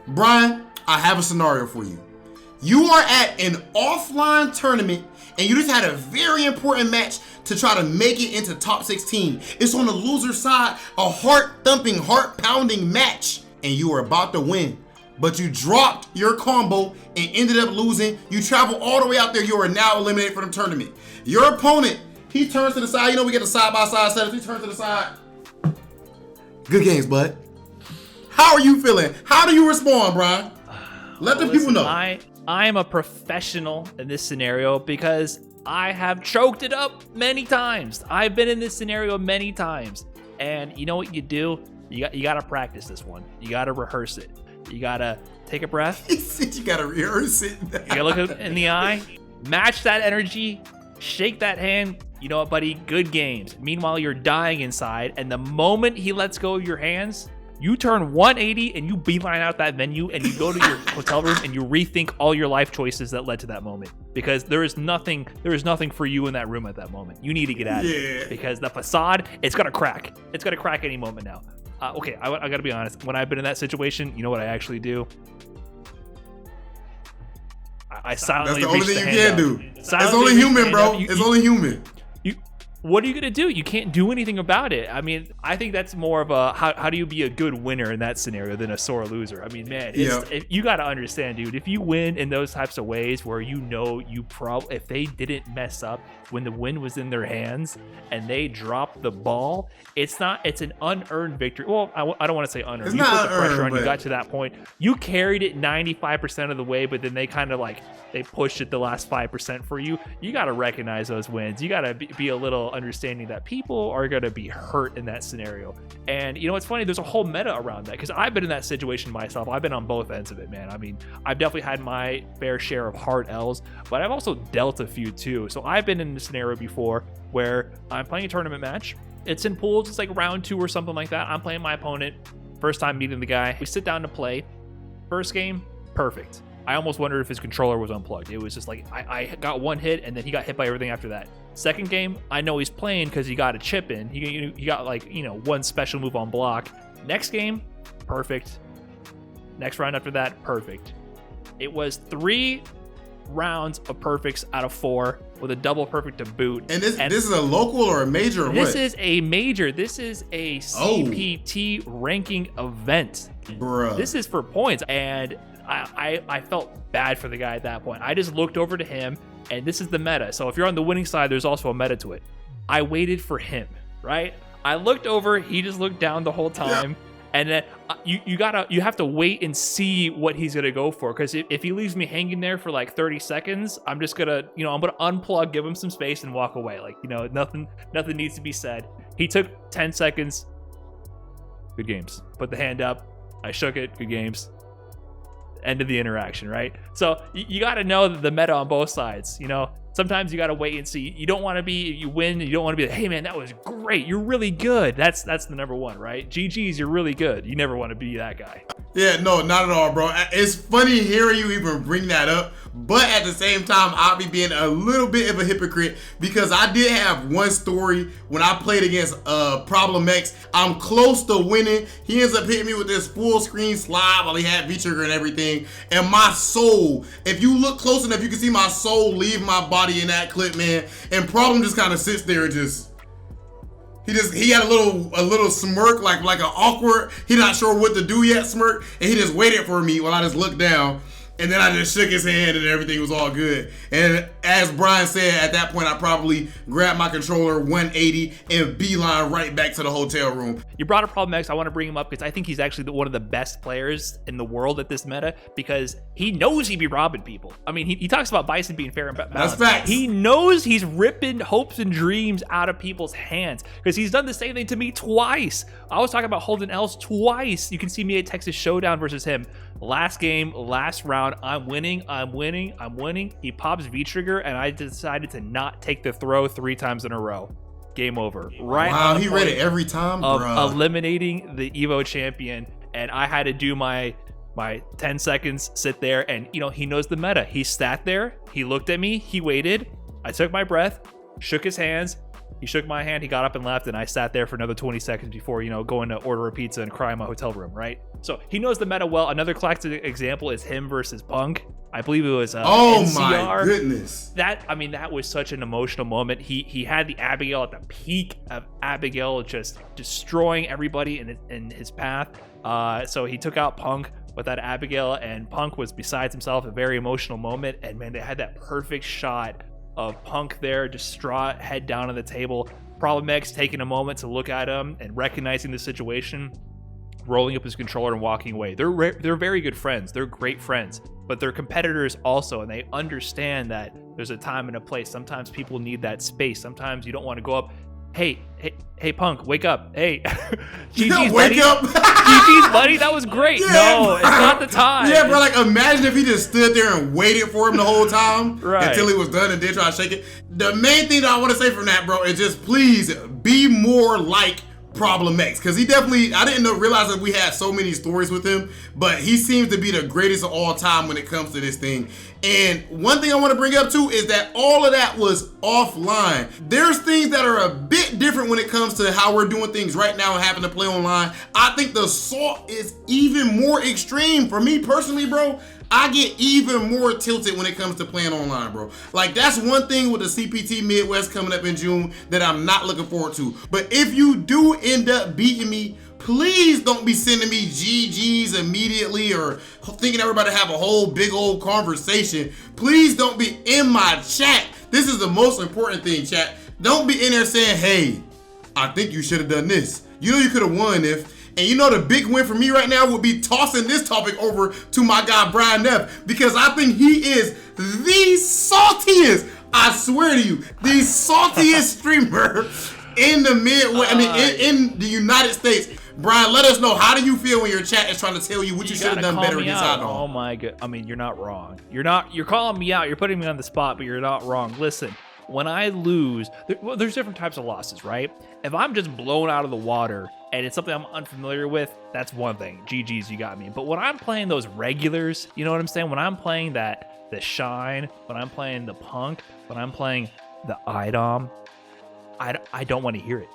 Brian, I have a scenario for you. You are at an offline tournament and you just had a very important match to try to make it into top 16. It's on the loser side, a heart-thumping, heart-pounding match, and you are about to win. But you dropped your combo and ended up losing. You travel all the way out there. You are now eliminated from the tournament. Your opponent, he turns to the side. You know we get the side-by-side setup. He turns to the side. Good games, bud. How are you feeling? How do you respond, Brian? Let the people know. I am a professional in this scenario because I have choked it up many times. I've been in this scenario many times. And you know what you do? You got to practice this one. You got to rehearse it. You got to take a breath. He said you got to rehearse it. You got to look it in the eye, match that energy, shake that hand. You know what, buddy? Good games. Meanwhile, you're dying inside. And the moment he lets go of your hands, you turn 180 and you beeline out that venue and you go to your hotel room and you rethink all your life choices that led to that moment, because there is nothing for you in that room at that moment. You need to get out of it because the facade, it's gonna crack. It's gonna crack any moment now. Okay, I gotta be honest. When I've been in that situation, you know what I actually do? I silently. That's the only thing you can do. It's only human, bro. It's only human. What are you going to do? You can't do anything about it. I mean, I think that's more of a how do you be a good winner in that scenario than a sore loser? I mean, man, you got to understand, dude, if you win in those types of ways where you know if they didn't mess up when the win was in their hands and they dropped the ball, it's an unearned victory. Well, I don't want to say unearned. It's you not put the pressure on, but... you got to that point. You carried it 95% of the way, but then they kind of they pushed it the last 5% for you. You got to recognize those wins. You got to be a little understanding that people are going to be hurt in that scenario. And you know, it's funny, there's a whole meta around that because I've been in that situation myself. I've been on both ends of it, man. I mean, I've definitely had my fair share of hard L's, but I've also dealt a few too. So I've been in a scenario before where I'm playing a tournament match. It's in pools. It's like round 2 or something like that. I'm playing my opponent. First time meeting the guy. We sit down to play. First game, perfect. I almost wondered if his controller was unplugged. It was just like, I got one hit and then he got hit by everything after that. Second game, I know he's playing because he got a chip in. He got one special move on block. Next game, perfect. Next round after that, perfect. It was 3 rounds of perfects out of 4 with a double perfect to boot. And this is a local or a major? Or this what? is a major. This is a CPT ranking event. Bruh. This is for points. And I felt bad for the guy at that point. I just looked over to him, and this is the meta. So if you're on the winning side, there's also a meta to it. I waited for him, right? I looked over, he just looked down the whole time. Yeah. And then you have to wait and see what he's gonna go for, because if he leaves me hanging there for like 30 seconds, I'm just gonna I'm gonna unplug, give him some space, and walk away. Nothing needs to be said. He took 10 seconds. Good games. Put the hand up. I shook it. Good games. End of the interaction, right? So you got to know the meta on both sides. Sometimes you got to wait and see. You don't want to you win. You don't want to be like, hey man, that was great. You're really good. That's the number one, right? GG's, you're really good. You never want to be that guy. Yeah, no, not at all, bro. It's funny hearing you even bring that up, but at the same time, I'll be being a little bit of a hypocrite because I did have one story when I played against Problem X. I'm close to winning. He ends up hitting me with this full screen slide while he had V-trigger and everything. And my soul, if you look close enough, you can see my soul leave my body in that clip, man. And Problem just kind of sits there and he had a little smirk, like an awkward, he not sure what to do yet smirk, and he just waited for me while I just looked down. And then I just shook his hand and everything was all good. And as Brian said, at that point, I probably grabbed my controller 180 and beeline right back to the hotel room. You brought up Problem X. I want to bring him up because I think he's actually one of the best players in the world at this meta because he knows he be robbing people. I mean, he talks about Bison being fair and balanced. That's facts. He knows he's ripping hopes and dreams out of people's hands because he's done the same thing to me twice. I was talking about holding L's twice. You can see me at Texas Showdown versus him. Last game, last round, I'm winning. He pops V-trigger, and I decided to not take the throw 3 times in a row. Game over. Right. Wow, he read it every time, of bro. Eliminating the Evo champion, and I had to do my 10 seconds, sit there, and he knows the meta. He sat there, he looked at me, he waited. I took my breath, shook his hands. He shook my hand, he got up and left, and I sat there for another 20 seconds before, going to order a pizza and cry in my hotel room, right? So he knows the meta well. Another classic example is him versus Punk. I believe it was oh NCR. My goodness. That was such an emotional moment. He had the Abigail at the peak of Abigail, just destroying everybody in his path. So he took out Punk with that Abigail, and Punk was besides himself, a very emotional moment. And man, they had that perfect shot of Punk there, distraught, head down on the table. Problem X taking a moment to look at him and recognizing the situation, rolling up his controller and walking away. They're very good friends. They're great friends, but they're competitors also, and they understand that there's a time and a place. Sometimes people need that space. Sometimes you don't want to go up, hey, Punk, wake up. Hey, GG's wake up. GG's buddy, that was great. Yeah, no, it's not the time. Yeah, bro, like imagine if he just stood there and waited for him the whole time until he was done and then try to shake it. The main thing that I want to say from that, bro, is just please be more like Problem X, because he definitely, I didn't realize that we had so many stories with him, but he seems to be the greatest of all time when it comes to this thing. And one thing I want to bring up too is that all of that was offline. There's things that are a bit different when it comes to how we're doing things right now and having to play online. I think the assault is even more extreme. For me personally, bro, I get even more tilted when it comes to playing online, bro. Like, that's one thing with the CPT Midwest coming up in June that I'm not looking forward to. But if you do end up beating me, please don't be sending me GGs immediately or thinking everybody have a whole big old conversation. Please don't be in my chat. This is the most important thing, chat. Don't be in there saying, hey, I think you should have done this. You could have won if... And the big win for me right now would be tossing this topic over to my guy, Brian F, because I think he is the saltiest, I swear to you, the saltiest streamer in the Midwest, in the United States. Brian, let us know, how do you feel when your chat is trying to tell you what you should have done better against Hot Dog? Oh my god. You're not wrong. You're calling me out. You're putting me on the spot, but you're not wrong. Listen, when I lose, there's different types of losses, right? If I'm just blown out of the water and it's something I'm unfamiliar with, that's one thing. GG's, you got me. But when I'm playing those regulars, you know what I'm saying? When I'm playing the Shine, when I'm playing the Punk, when I'm playing the IDOM, I don't want to hear it.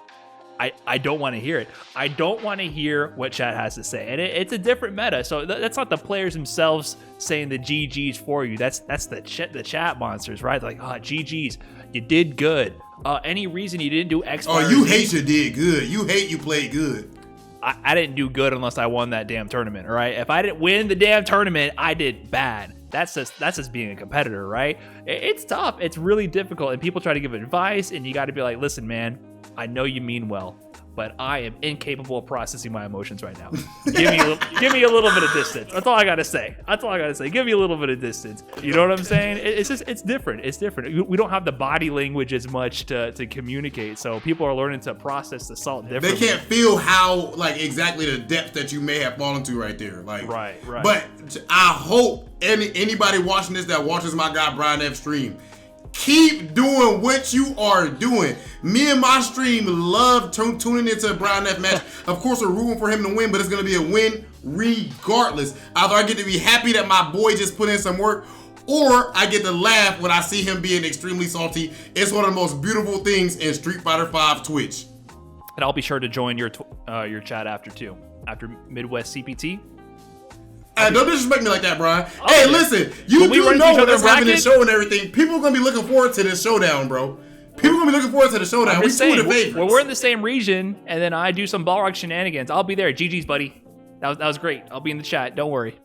I don't want to hear it. I don't want to hear what chat has to say. And it's a different meta. So that's not the players themselves saying the GG's for you. That's the chat monsters, right? Like, GG's, you did good. Any reason you didn't do X, Y, or you Z? hate you did good. You hate you played good. I didn't do good unless I won that damn tournament, all right? If I didn't win the damn tournament, I did bad. That's just being a competitor, right? It's tough. It's really difficult. And people try to give advice, and you got to be like, listen, man, I know you mean well, but I am incapable of processing my emotions right now. Give me a little bit of distance. That's all I gotta say. Give me a little bit of distance. You know what I'm saying? It's different. It's different. We don't have the body language as much to communicate, so people are learning to process the salt differently. They can't feel how, like, exactly the depth that you may have fallen to right there. Like, right. But I hope anybody watching this that watches my guy Brian F stream, keep doing what you are doing. Me and my stream love tuning into a Brian F match. Of course, we're rooting for him to win, but it's going to be a win regardless. Either I get to be happy that my boy just put in some work, or I get to laugh when I see him being extremely salty. It's one of the most beautiful things in Street Fighter V Twitch. And I'll be sure to join your chat after Midwest CPT. Don't disrespect me like that, Brian. Hey, listen, you do know when it's having this show and everything. People are going to be looking forward to this showdown, bro. People are going to be looking forward to the showdown. We two are the favorites. When we're in the same region, and then I do some Balrog shenanigans, I'll be there. GG's, buddy. That was great. I'll be in the chat. Don't worry.